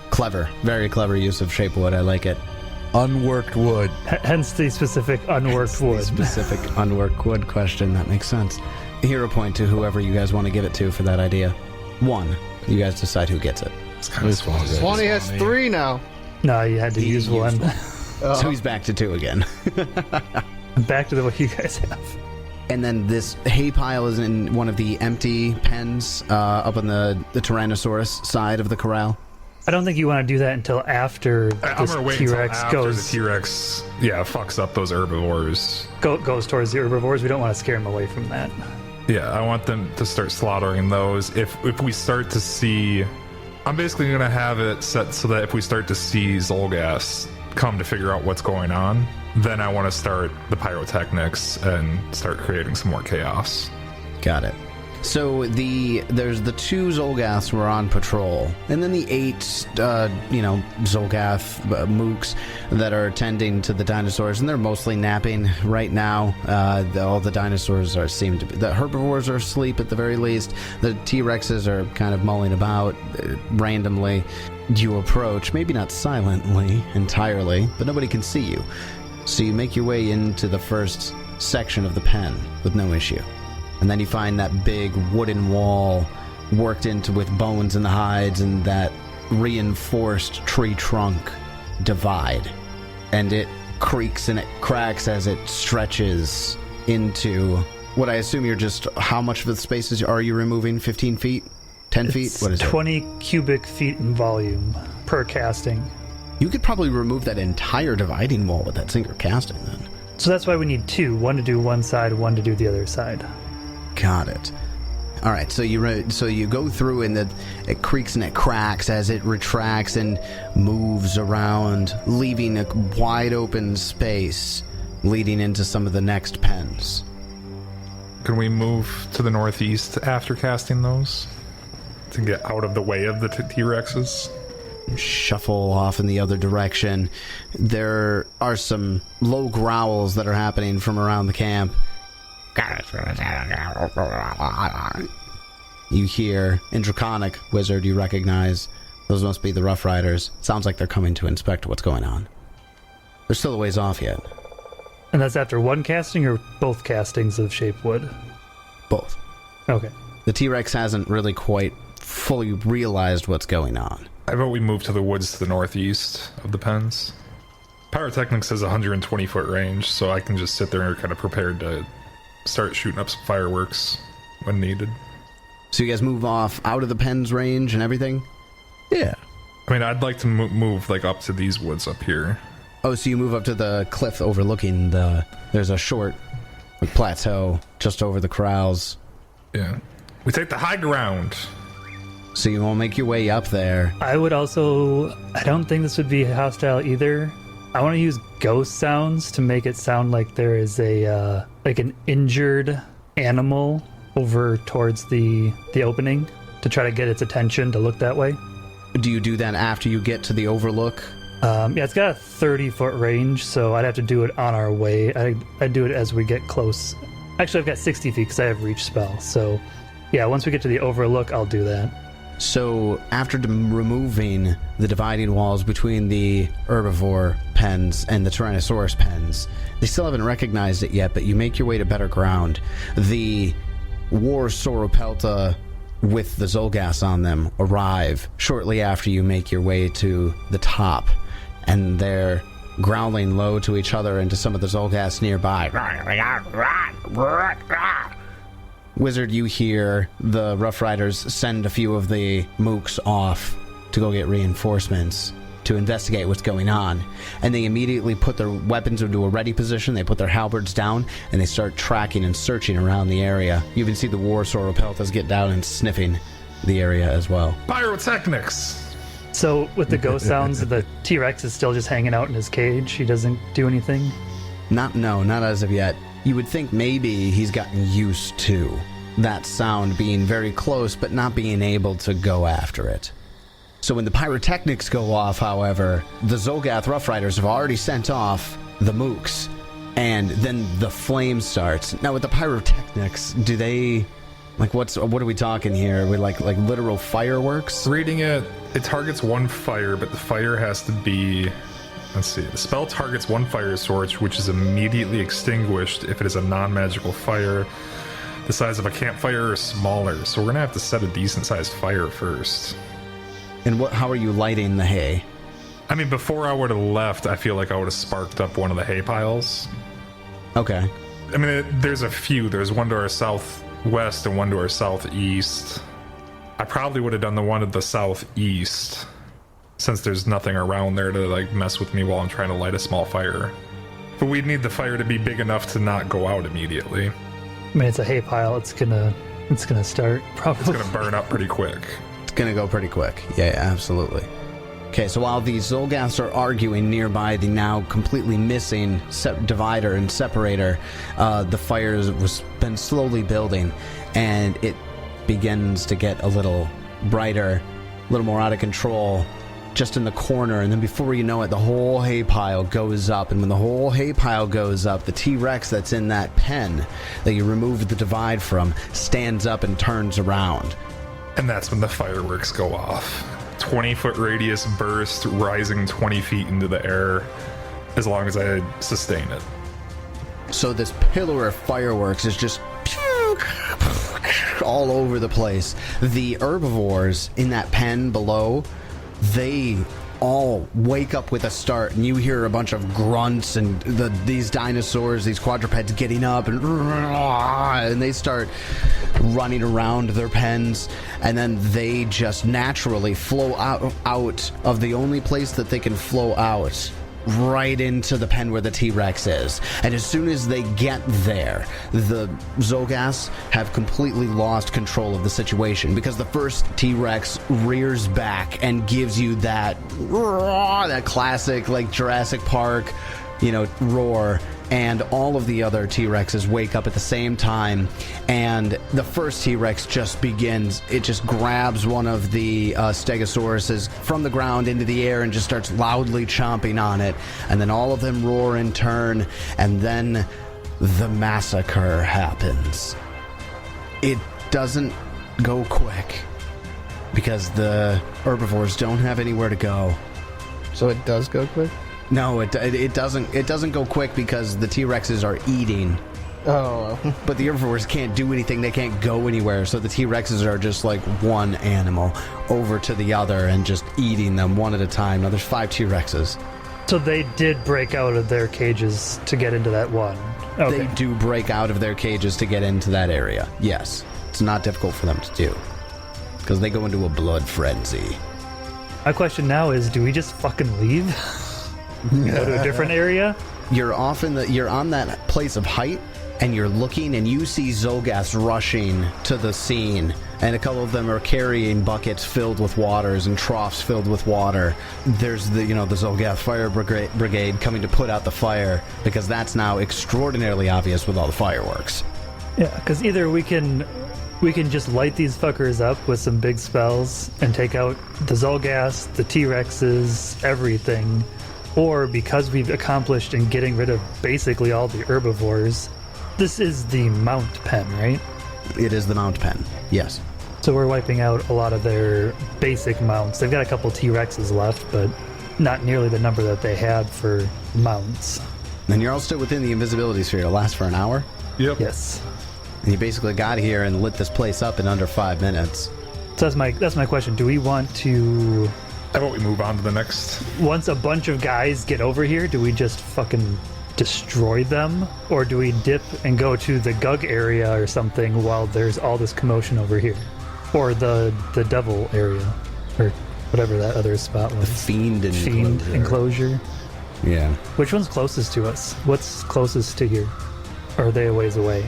Clever. Very clever use of shape wood. I like it.
Unworked wood.
Hence the specific unworked wood.
Specific unworked wood question. That makes sense. Hero point to whoever you guys want to give it to for that idea. 1. You guys decide who gets it.
Swanee has 3 now.
No, you had to use one.
So he's back to 2 again.
Back to what you guys have.
And then this hay pile is in one of the empty pens up on the Tyrannosaurus side of the corral.
I don't think you want to do that until after
I'm
this
gonna wait until
T-Rex
after
goes
the T-Rex, fucks up those herbivores.
goes towards the herbivores. We don't want to scare them away from that.
Yeah, I want them to start slaughtering those. If we start to see, I'm basically gonna have it set so that if we start to see xulgath come to figure out what's going on, then I want to start the pyrotechnics and start creating some more chaos.
Got it. So there's the 2 xulgaths were on patrol, and then the 8 xulgath mooks that are tending to the dinosaurs, and they're mostly napping right now. All the dinosaurs seem to be, the herbivores are asleep at the very least. The T-Rexes are kind of mulling about randomly. You approach, maybe not silently entirely, but nobody can see you. So you make your way into the first section of the pen with no issue. And then you find that big wooden wall worked into with bones and the hides and that reinforced tree trunk divide. And it creaks and it cracks as it stretches into what I assume you're just... How much of the spaces are you removing? 15 feet? 10 feet? What is it?
20 cubic feet in volume per casting.
You could probably remove that entire dividing wall with that single casting then.
So that's why we need 2. 1 to do one side, 1 to do the other side.
Got it. All right, so you go through and it creaks and it cracks as it retracts and moves around, leaving a wide open space leading into some of the next pens.
Can we move to the northeast after casting those to get out of the way of the T-Rexes?
Shuffle off in the other direction. There are some low growls that are happening from around the camp. You hear, in Draconic, Wizard, you recognize, those must be the Rough Riders. Sounds like they're coming to inspect what's going on. They're still a ways off yet.
And that's after one casting or both castings of Shape Wood?
Both.
Okay.
The T-Rex hasn't really quite fully realized what's going on.
How about we move to the woods to the northeast of the pens? Pyrotechnics has a 120-foot range, so I can just sit there and kind of prepared to start shooting up some fireworks when needed.
So you guys move off out of the pen's range and everything?
Yeah.
I mean, I'd like to move like up to these woods up here.
Oh, so you move up to the cliff overlooking there's a short plateau just over the corrals.
Yeah. We take the high ground.
So you will make your way up there.
I don't think this would be hostile either. I want to use ghost sounds to make it sound like there is a like an injured animal over towards the opening to try to get its attention to look that way.
Do you do that after you get to the overlook?
Yeah, it's got a 30-foot range, so I'd have to do it on our way. I'd do it as we get close. Actually, I've got 60 feet because I have reach spell. So, yeah, once we get to the overlook, I'll do that.
So, after removing the dividing walls between the herbivore pens and the Tyrannosaurus pens, they still haven't recognized it yet, but you make your way to better ground. The War Sauropelta with the xulgaths on them arrive shortly after you make your way to the top, and they're growling low to each other and to some of the xulgaths nearby. Wizard, you hear the Rough Riders send a few of the mooks off to go get reinforcements to investigate what's going on, and they immediately put their weapons into a ready position. They put their halberds down and they start tracking and searching around the area. You even see the War Sauropeltas get down and sniffing the area as well.
Pyrotechnics!
So with the ghost sounds, the T-Rex is still just hanging out in his cage. He doesn't do anything?
Not as of yet. You would think maybe he's gotten used to that sound being very close but not being able to go after it. So when the pyrotechnics go off, however, the Xulgath Rough Riders have already sent off the mooks, and then the flame starts. Now with the pyrotechnics, do they, like, what are we talking here? We like literal fireworks?
Reading it targets one fire, but the fire has to be, let's see, the spell targets one fire source, which is immediately extinguished if it is a non-magical fire the size of a campfire or smaller. So we're gonna have to set a decent sized fire first.
And how are you lighting the hay?
I mean, before I would have left, I feel like I would have sparked up one of the hay piles.
Okay.
I mean, there's a few. There's one to our southwest and one to our southeast. I probably would have done the one to the southeast, since there's nothing around there to like mess with me while I'm trying to light a small fire. But we'd need the fire to be big enough to not go out immediately.
I mean, it's a hay pile. It's gonna start probably.
It's gonna burn up pretty quick.
It's gonna go pretty quick. Yeah, absolutely. Okay, so while the Xulgaths are arguing nearby the now completely missing divider and separator, the fire was been slowly building, and it begins to get a little brighter, a little more out of control, just in the corner. And then before you know it, the whole hay pile goes up. And when the whole hay pile goes up, the T-Rex that's in that pen that you removed the divide from stands up and turns around.
And that's when the fireworks go off. 20-foot radius burst, rising 20 feet into the air, as long as I sustain it.
So this pillar of fireworks is just all over the place. The herbivores in that pen below, they all wake up with a start, and you hear a bunch of grunts and these dinosaurs, these quadrupeds getting up, and they start running around their pens, and then they just naturally flow out of the only place that they can flow out, right into the pen where the T-Rex is. And as soon as they get there, the Xulgaths have completely lost control of the situation, because the first T-Rex rears back and gives you that classic, like, Jurassic Park, roar, and all of the other T-Rexes wake up at the same time, and the first T-Rex just begins, it just grabs one of the Stegosauruses from the ground into the air and just starts loudly chomping on it, and then all of them roar in turn, and then the massacre happens. It doesn't go quick, because the herbivores don't have anywhere to go.
So it does go quick?
No, it doesn't. It doesn't go quick because the T-Rexes are eating.
Oh.
But the herbivores can't do anything. They can't go anywhere. So the T-Rexes are just like one animal over to the other and just eating them one at a time. Now there's 5 T-Rexes.
So they did break out of their cages to get into that one. Okay.
They do break out of their cages to get into that area. Yes. It's not difficult for them to do, because they go into a blood frenzy.
My question now is, do we just fucking leave? Go to a different area?
You're on that place of height, and you're looking, and you see Xulgaths rushing to the scene, and a couple of them are carrying buckets filled with waters and troughs filled with water. There's the Xulgath Fire Brigade coming to put out the fire, because that's now extraordinarily obvious with all the fireworks.
Yeah, because either we can just light these fuckers up with some big spells and take out the Xulgaths, the T-Rexes, everything, or because we've accomplished in getting rid of basically all the herbivores. This is the mount pen, right?
It is the mount pen, yes.
So we're wiping out a lot of their basic mounts. They've got a couple T-Rexes left, but not nearly the number that they had for mounts.
And you're all still within the invisibility sphere. It'll last for an hour?
Yep.
Yes.
And you basically got here and lit this place up in under 5 minutes.
So that's my question. Do we want to...
How about we move on to the next?
Once a bunch of guys get over here, do we just fucking destroy them? Or do we dip and go to the Gug area or something while there's all this commotion over here? Or the Devil area? Or whatever that other spot was.
Fiend
enclosure.
Yeah.
Which one's closest to us? What's closest to here? Or are they a ways away?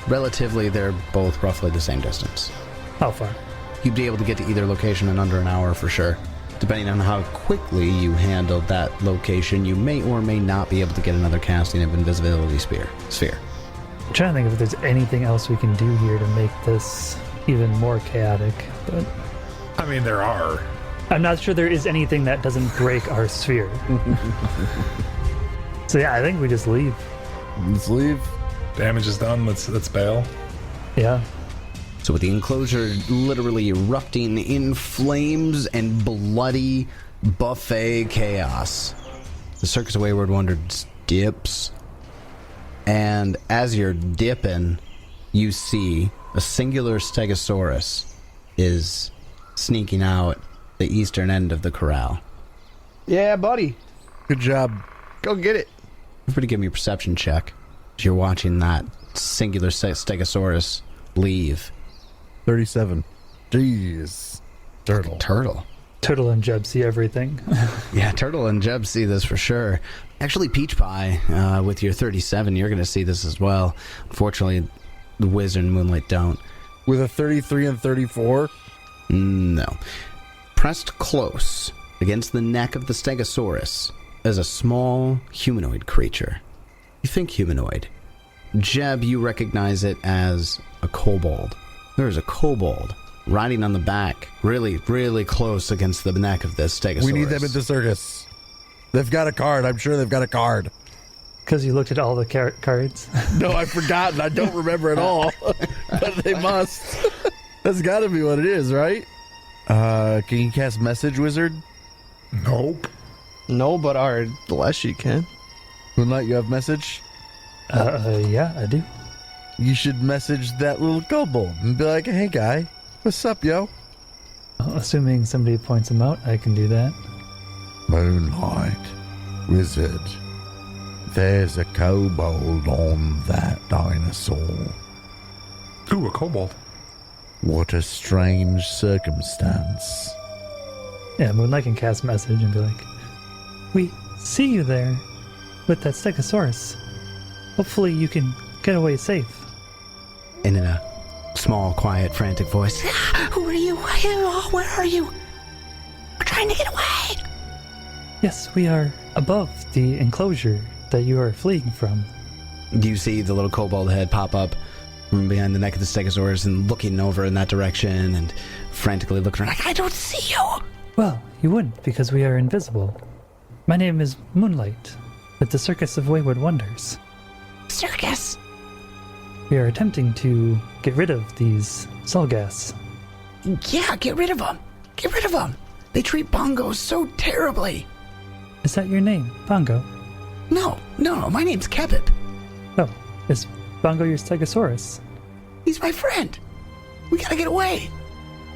Relatively, they're both roughly the same distance.
How far?
You'd be able to get to either location in under an hour for sure. Depending on how quickly you handled that location, you may or may not be able to get another casting of invisibility sphere.
I'm trying to think if there's anything else we can do here to make this even more chaotic, but...
I mean, there are.
I'm not sure there is anything that doesn't break our sphere. So yeah, I think we just leave.
Let's leave.
Damage is done. Let's bail.
Yeah.
So with the enclosure literally erupting in flames and bloody buffet chaos, the Circus of Wayward Wonder dips. And as you're dipping, you see a singular Stegosaurus is sneaking out the eastern end of the corral.
Yeah, buddy.
Good job.
Go get it.
Everybody give me a perception check as you're watching that singular Stegosaurus leave.
37. Jeez. Turtle.
Turtle and Jeb see everything.
Yeah, Turtle and Jeb see this for sure. Actually, Peach Pie, with your 37, you're going to see this as well. Unfortunately, the Wizard and Moonlight don't.
With a 33 and 34?
No. Pressed close against the neck of the Stegosaurus is a small humanoid creature. You think humanoid. Jeb, you recognize it as a kobold. There is a kobold riding on the back, really, really close against the neck of this Stegosaurus.
We need them at the circus. They've got a card. I'm sure they've got a card.
Because you looked at all the cards.
No, I've forgotten. I don't remember at all. But they must. That's got to be what it is, right? Can you cast Message, Wizard?
Nope.
No, but our Leshy can.
Moonlight, you have Message?
Yeah, I do.
You should message that little kobold and be like, hey, guy, what's up, yo?
Well, assuming somebody points him out, I can do that.
Moonlight, Wizard, there's a kobold on that dinosaur.
Ooh, a kobold.
What a strange circumstance.
Yeah, Moonlight can cast message and be like, we see you there with that Stegosaurus. Hopefully you can get away safe.
And in a small, quiet, frantic voice, who are you? Where are you? We're trying to get away.
Yes, we are above the enclosure that you are fleeing from.
You see the little kobold head pop up from behind the neck of the Stegosaurus and looking over in that direction and frantically looking around like, I don't see you.
Well, you wouldn't because we are invisible. My name is Moonlight with the Circus of Wayward Wonders.
Circus?
We are attempting to get rid of these xulgaths.
Yeah, get rid of them. Get rid of them. They treat bongos so terribly.
Is that your name, Bongo?
No, my name's Kepip.
Oh, is Bongo your Stegosaurus?
He's my friend. We gotta get away.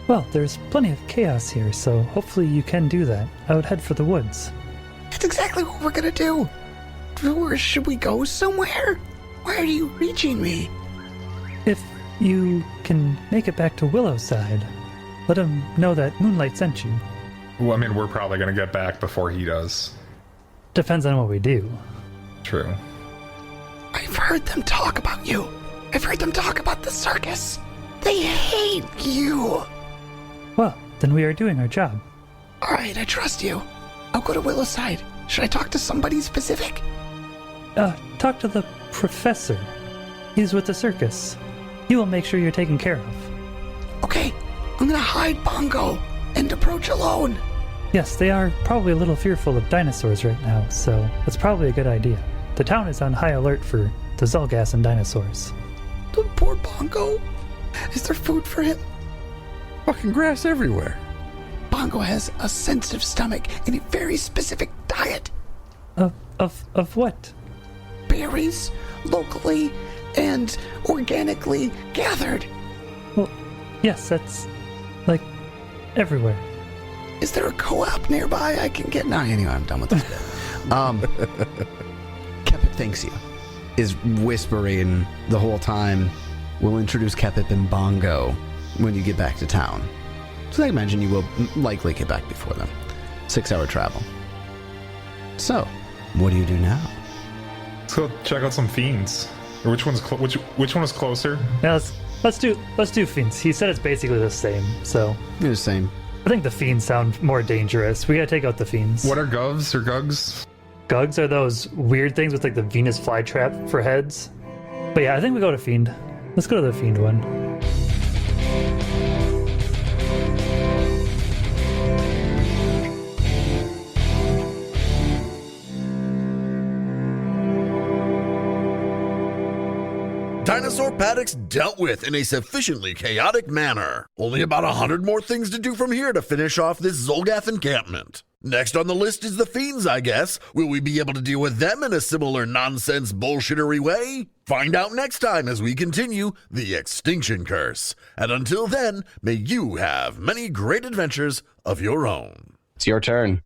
Well, there's plenty of chaos here, so hopefully you can do that. I would head for the woods.
That's exactly what we're gonna do. Or should we go somewhere? Why are you reaching me?
If you can make it back to Willowside, let him know that Moonlight sent you.
Well, I mean, we're probably going to get back before he does.
Depends on what we do.
True.
I've heard them talk about you. I've heard them talk about the circus. They hate you.
Well, then we are doing our job.
All right, I trust you. I'll go to Willowside. Should I talk to somebody specific?
Talk to the professor. He's with the circus. He will make sure you're taken care of.
Okay, I'm gonna hide Bongo and approach alone.
Yes, they are probably a little fearful of dinosaurs right now, so that's probably a good idea. The town is on high alert for the xulgaths and dinosaurs.
The poor Bongo. Is there food for him?
Fucking grass everywhere.
Bongo has a sensitive stomach and a very specific diet.
Of what?
Berries, locally and organically gathered.
Well, yes, that's like everywhere.
Is there a co-op nearby I can get? No, anyway, I'm done with this bit. Kepip thanks you. Is whispering the whole time. We'll introduce Kepip and Bongo when you get back to town. So I imagine you will likely get back before them. 6-hour travel. So, what do you do now?
Let's go check out some fiends. Or which one is closer?
Now let's do fiends. He said it's basically the same, so
You're the same.
I think the fiends sound more dangerous. We gotta take out the fiends.
What are govs or gugs?
Gugs are those weird things with like the Venus flytrap for heads. But yeah, I think we go to fiend. Let's go to the fiend one.
Dinosaur paddocks dealt with in a sufficiently chaotic manner. Only about 100 more things to do from here to finish off this xulgath encampment. Next on the list is the fiends, I guess. Will we be able to deal with them in a similar nonsense bullshittery way? Find out next time as we continue the Extinction Curse. And until then, may you have many great adventures of your own.
It's your turn.